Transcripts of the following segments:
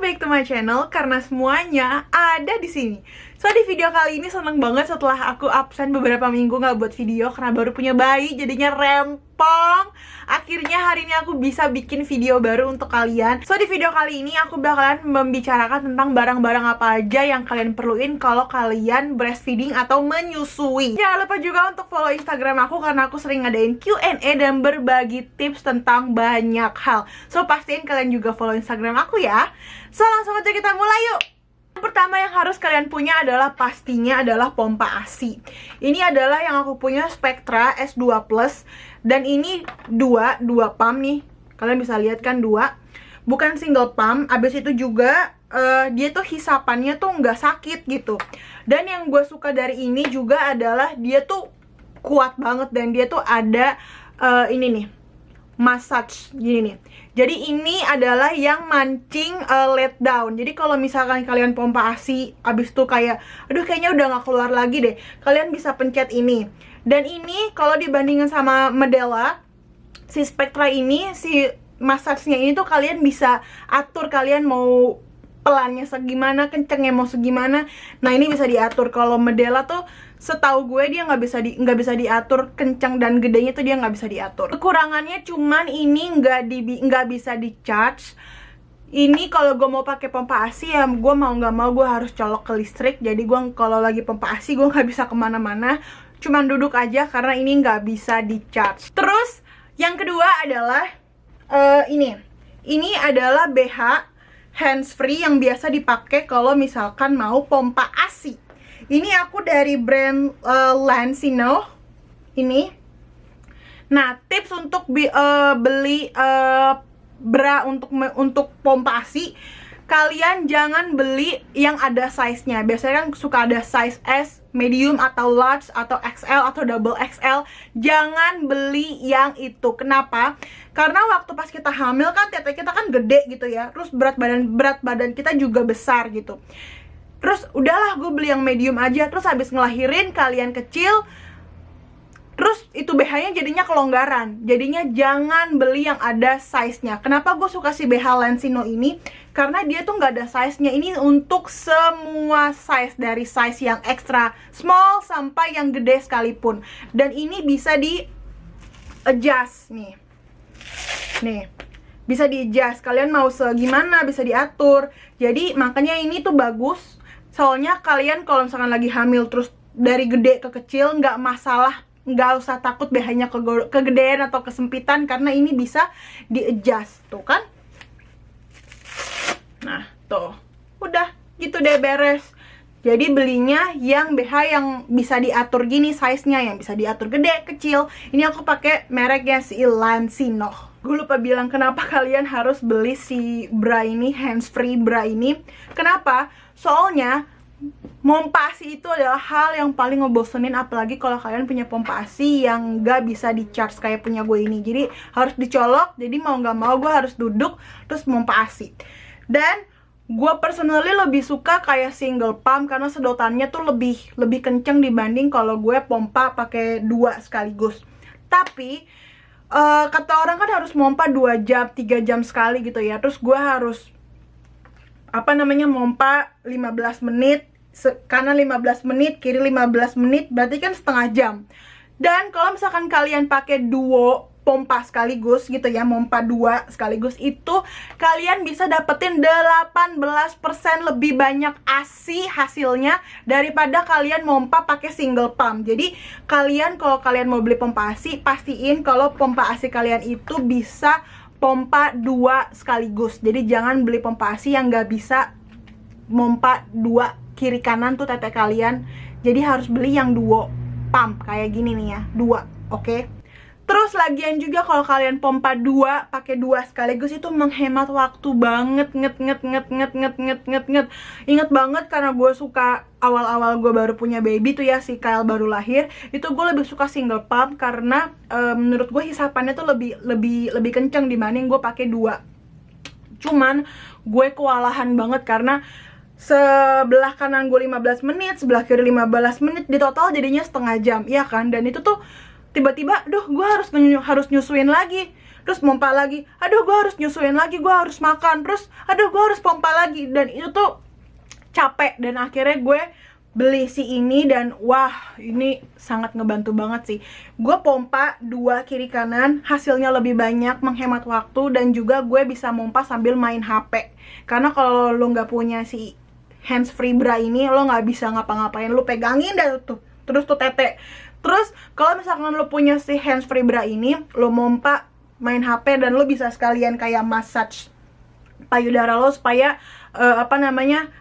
back to my channel karena semuanya ada di sini. So di video kali ini seneng banget setelah aku absen beberapa minggu nggak buat video karena baru punya bayi, jadinya rempong. Akhirnya hari ini aku bisa bikin video baru untuk kalian. So di video kali ini aku bakalan membicarakan tentang barang-barang apa aja yang kalian perluin kalau kalian breastfeeding atau menyusui. Jangan lupa juga untuk follow Instagram aku karena aku sering ngadain Q&A dan berbagi tips tentang banyak hal. So pastiin kalian juga follow Instagram aku ya. So langsung aja kita mulai yuk. Yang pertama yang harus kalian punya adalah pastinya adalah pompa ASI. Ini adalah yang aku punya Spectra S2 Plus. Dan ini dua pump nih. Kalian bisa lihat kan dua. Bukan single pump. Abis itu juga dia tuh hisapannya tuh nggak sakit gitu. Dan yang gue suka dari ini juga adalah dia tuh kuat banget. Dan dia tuh ada ini nih, massage gini nih. Jadi ini adalah yang mancing let down. Jadi kalau misalkan kalian pompa ASI abis itu kayak aduh kayaknya udah gak keluar lagi deh, kalian bisa pencet ini. Dan ini kalau dibandingin sama Medela, si Spectra ini, si massage-nya ini tuh kalian bisa atur kalian mau pelannya segimana, kencengnya mau segimana. Nah ini bisa diatur. Kalau Medela tuh setahu gue dia nggak bisa diatur kenceng dan gedenya tuh dia nggak bisa diatur. Kekurangannya cuman ini nggak bisa di charge. Ini kalau gue mau pakai pompa ASI ya gue mau nggak mau gue harus colok ke listrik. Jadi gue kalau lagi pompa ASI gue nggak bisa kemana-mana, cuman duduk aja karena ini nggak bisa di charge. Terus yang kedua adalah ini adalah BH hands free yang biasa dipakai kalau misalkan mau pompa ASI. Ini aku dari brand Lancino ini. Nah, tips untuk beli bra untuk pompa ASI, kalian jangan beli yang ada size-nya. Biasanya kan suka ada size S, medium atau large atau XL atau double XL. Jangan beli yang itu. Kenapa? Karena waktu pas kita hamil kan tete kita kan gede gitu ya. Terus berat badan kita juga besar gitu. Terus udahlah gue beli yang medium aja. Terus habis ngelahirin kalian kecil, terus itu BH-nya jadinya kelonggaran. Jadinya jangan beli yang ada size-nya. Kenapa gue suka si BH Lancino ini? Karena dia tuh nggak ada size-nya. Ini untuk semua size, dari size yang extra small sampai yang gede sekalipun. Dan ini bisa di adjust nih. Nih, bisa di adjust. Kalian mau segimana bisa diatur. Jadi makanya ini tuh bagus. Soalnya kalian kalau misalkan lagi hamil terus dari gede ke kecil nggak masalah. Nggak usah takut BH-nya kegedean atau kesempitan karena ini bisa di adjust. Tuh kan. Nah, tuh. Udah, gitu deh beres. Jadi belinya yang BH yang bisa diatur gini size-nya, yang bisa diatur gede, kecil. Ini aku pakai mereknya si Lancino. Gue lupa bilang kenapa kalian harus beli si bra ini, hands free bra ini. Kenapa? Soalnya pompa ASI itu adalah hal yang paling ngebosenin, apalagi kalau kalian punya pompa ASI yang nggak bisa di charge kayak punya gue ini. Jadi harus dicolok, jadi mau nggak mau gue harus duduk terus pompa ASI. Dan gue personally lebih suka kayak single pump karena sedotannya tuh lebih kenceng dibanding kalau gue pompa pakai dua sekaligus. Tapi kata orang kan harus pompa 2 jam, 3 jam sekali gitu ya. Terus gue harus pompa 15 menit kanan 15 menit, kiri 15 menit, berarti kan setengah jam. Dan kalau misalkan kalian pakai duo pompa sekaligus gitu ya, pompa 2 sekaligus, itu kalian bisa dapetin 18% lebih banyak ASI hasilnya daripada kalian pompa pakai single pump. Jadi kalian kalau kalian mau beli pompa ASI, pastiin kalau pompa ASI kalian itu bisa pompa 2 sekaligus. Jadi jangan beli pompa ASI yang nggak bisa pompa 2 kiri kanan tuh tete kalian. Jadi harus beli yang duo pump kayak gini nih ya, 2, oke? Terus lagian juga kalau kalian pompa 2 pakai 2 sekaligus itu menghemat waktu banget, Ingat banget karena gue suka awal-awal gue baru punya baby tuh ya, si Kyle baru lahir, itu gue lebih suka single pump karena menurut gue hisapannya tuh lebih kenceng dibanding gue pakai 2. Cuman gue kewalahan banget karena sebelah kanan gue 15 menit, sebelah kiri 15 menit, di total jadinya setengah jam, iya kan? Dan itu tuh tiba-tiba, duh gue harus nyusuin lagi, terus pompa lagi, aduh gue harus nyusuin lagi, gue harus makan, terus aduh gue harus pompa lagi, dan itu tuh capek. Dan akhirnya gue beli si ini, dan wah ini sangat ngebantu banget sih. Gue pompa 2 kiri kanan, hasilnya lebih banyak, menghemat waktu, dan juga gue bisa pompa sambil main HP. Karena kalau lo nggak punya si hands free bra ini, lo nggak bisa ngapa-ngapain, lo pegangin dah tuh terus tuh tete. Terus kalau misalkan lo punya si hands free bra ini, lo pompa main HP, dan lo bisa sekalian kayak massage payudara lo supaya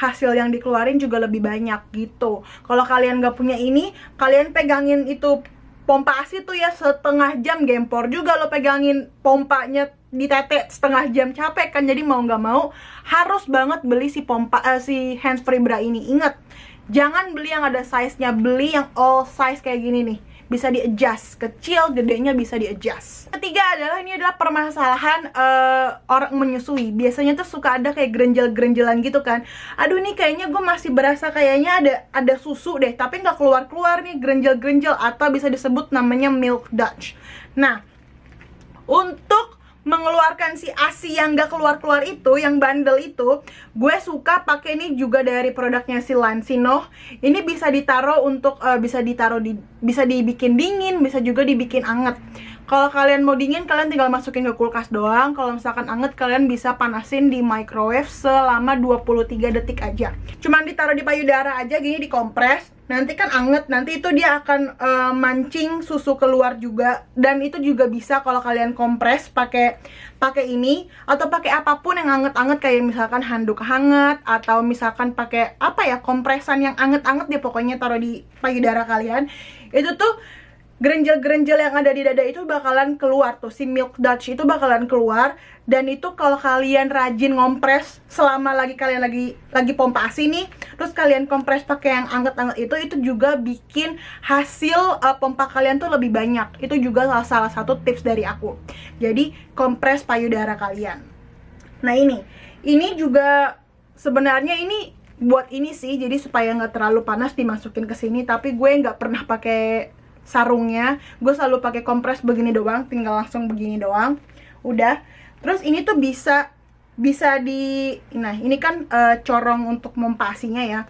hasil yang dikeluarin juga lebih banyak gitu. Kalau kalian gak punya ini, kalian pegangin itu pompa ASI tuh ya setengah jam, gempor juga lo pegangin pompanya di tete setengah jam, capek kan. Jadi mau nggak mau harus banget beli si si hands free bra ini. Ingat, jangan beli yang ada size-nya, beli yang all size kayak gini nih. Bisa di-adjust, kecil, gedenya bisa di-adjust. Ketiga adalah, ini adalah permasalahan orang menyusui. Biasanya tuh suka ada kayak gerenjel-gerenjelan gitu kan. Aduh nih kayaknya gue masih berasa kayaknya ada susu deh, tapi nggak keluar-keluar nih gerenjel-gerenjel, atau bisa disebut namanya milk Dutch. Nah, untuk mengeluarkan si ASI yang gak keluar-keluar itu, yang bandel itu, gue suka pakai ini juga dari produknya si Lansino. Ini bisa ditaruh untuk bisa dibikin dingin, bisa juga dibikin anget. Kalau kalian mau dingin, kalian tinggal masukin ke kulkas doang. Kalau misalkan anget, kalian bisa panasin di microwave selama 23 detik aja. Cuman ditaruh di payudara aja gini, dikompres. Nanti kan anget, nanti itu dia akan mancing susu keluar juga. Dan itu juga bisa kalau kalian kompres pakai ini, atau pakai apapun yang anget-anget, kayak misalkan handuk hangat, atau misalkan pakai kompresan yang anget-anget dia, pokoknya taruh di payudara kalian. Itu tuh gerenjel-gerenjel yang ada di dada itu bakalan keluar tuh, si milk Dutch itu bakalan keluar. Dan itu kalau kalian rajin ngompres selama kalian lagi pompa ASI nih, terus kalian kompres pakai yang anget-anget itu juga bikin hasil pompa kalian tuh lebih banyak. Itu juga salah satu tips dari aku. Jadi kompres payudara kalian. Nah ini juga sebenarnya ini buat ini sih, jadi supaya nggak terlalu panas dimasukin ke sini. Tapi gue nggak pernah pakai sarungnya, gue selalu pakai kompres begini doang, tinggal langsung begini doang, udah. Terus ini tuh bisa nah ini kan corong untuk pompa ASInya ya,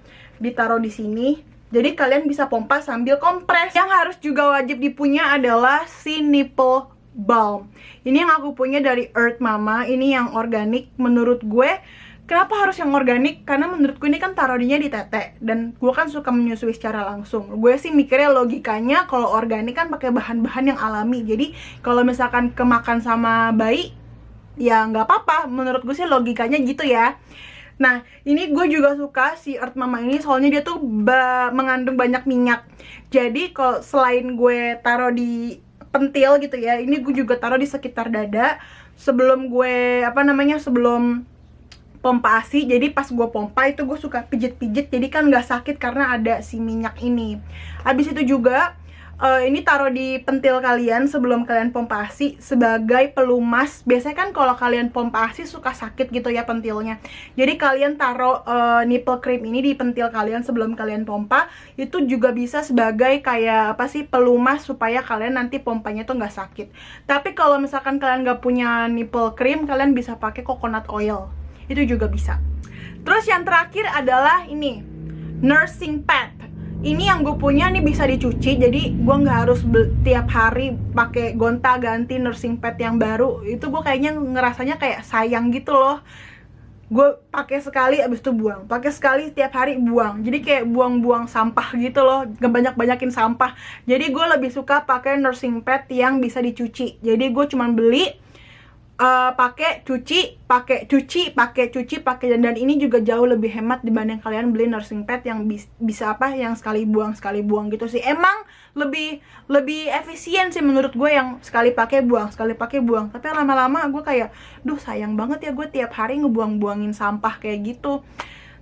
ditaruh di sini. Jadi kalian bisa pompa sambil kompres. Yang harus juga wajib dipunya adalah si nipple balm. Ini yang aku punya dari Earth Mama, ini yang organik menurut gue. Kenapa harus yang organik? Karena menurutku ini kan taruhnya di tete, dan gue kan suka menyusui secara langsung. Gue sih mikirnya logikanya kalau organik kan pakai bahan-bahan yang alami. Jadi kalau misalkan kemakan sama bayi, ya nggak apa-apa. Menurut gue sih logikanya gitu ya. Nah, ini gue juga suka si Earth Mama ini, soalnya dia tuh mengandung banyak minyak. Jadi kalau selain gue taruh di pentil gitu ya, ini gue juga taruh di sekitar dada sebelum gue sebelum pompa ASI. Jadi pas gue pompa itu gue suka pijet-pijet, jadi kan nggak sakit karena ada si minyak ini. Habis itu juga ini taruh di pentil kalian sebelum kalian pompa ASI sebagai pelumas. Biasanya kan kalau kalian pompa ASI suka sakit gitu ya pentilnya. Jadi kalian taruh nipple cream ini di pentil kalian sebelum kalian pompa. Itu juga bisa sebagai kayak pelumas supaya kalian nanti pompanya tuh nggak sakit. Tapi kalau misalkan kalian nggak punya nipple cream, kalian bisa pakai coconut oil. Itu juga bisa. Terus yang terakhir adalah ini, nursing pad. Ini yang gue punya nih bisa dicuci, jadi gue nggak harus tiap hari pakai gonta-ganti nursing pad yang baru. Itu gue kayaknya ngerasanya kayak sayang gitu loh. Gue pakai sekali abis itu buang, pakai sekali tiap hari buang. Jadi kayak buang-buang sampah gitu loh, ngebanyak-banyakin sampah. Jadi gue lebih suka pakai nursing pad yang bisa dicuci. Jadi gue cuman beli pakai cuci, dan ini juga jauh lebih hemat dibanding kalian beli nursing pad yang yang sekali buang gitu sih. Emang lebih efisien sih menurut gue yang sekali pakai buang. Tapi lama-lama gue kayak, duh sayang banget ya gue tiap hari ngebuang-buangin sampah kayak gitu.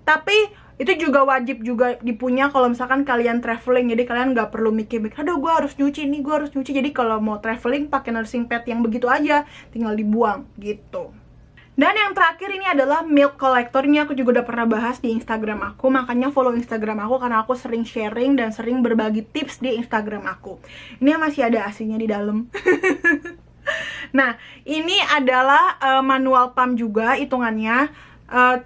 Tapi itu juga wajib juga dipunya kalau misalkan kalian traveling. Jadi kalian nggak perlu mikir-mikir, aduh gue harus nyuci nih, gue harus nyuci. Jadi kalau mau traveling pakai nursing pad yang begitu aja, tinggal dibuang gitu. Dan yang terakhir ini adalah milk collector. Ini aku juga udah pernah bahas di Instagram aku, makanya follow Instagram aku karena aku sering sharing dan sering berbagi tips di Instagram aku. Ini masih ada asinya di dalam. Nah, ini adalah manual pump juga hitungannya.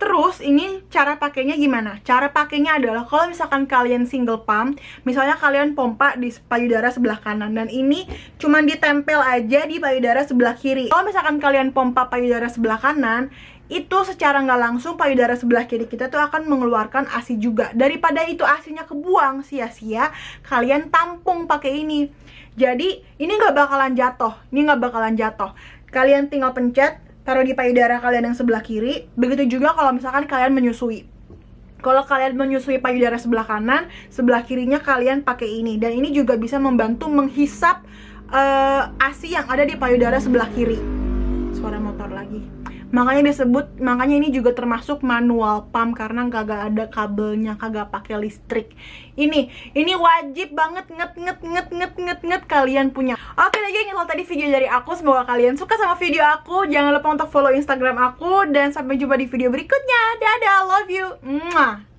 Terus ini cara pakainya gimana? Cara pakainya adalah kalau misalkan kalian single pump, misalnya kalian pompa di payudara sebelah kanan dan ini cuman ditempel aja di payudara sebelah kiri. Kalau misalkan kalian pompa payudara sebelah kanan, itu secara nggak langsung payudara sebelah kiri kita tuh akan mengeluarkan ASI juga. Daripada itu ASInya kebuang sia-sia, kalian tampung pakai ini. Jadi ini nggak bakalan jatuh. Kalian tinggal pencet, taruh di payudara kalian yang sebelah kiri. Begitu juga kalau misalkan kalian menyusui. Kalau kalian menyusui payudara sebelah kanan, sebelah kirinya kalian pakai ini. Dan ini juga bisa membantu menghisap ASI yang ada di payudara sebelah kiri. Suara motor lagi. Makanya ini juga termasuk manual pump karena kagak ada kabelnya, kagak pakai listrik. Ini wajib banget nget kalian punya. Oke deh geng, itu tadi video dari aku. Semoga kalian suka sama video aku. Jangan lupa untuk follow Instagram aku dan sampai jumpa di video berikutnya. Dadah, love you. Mwah.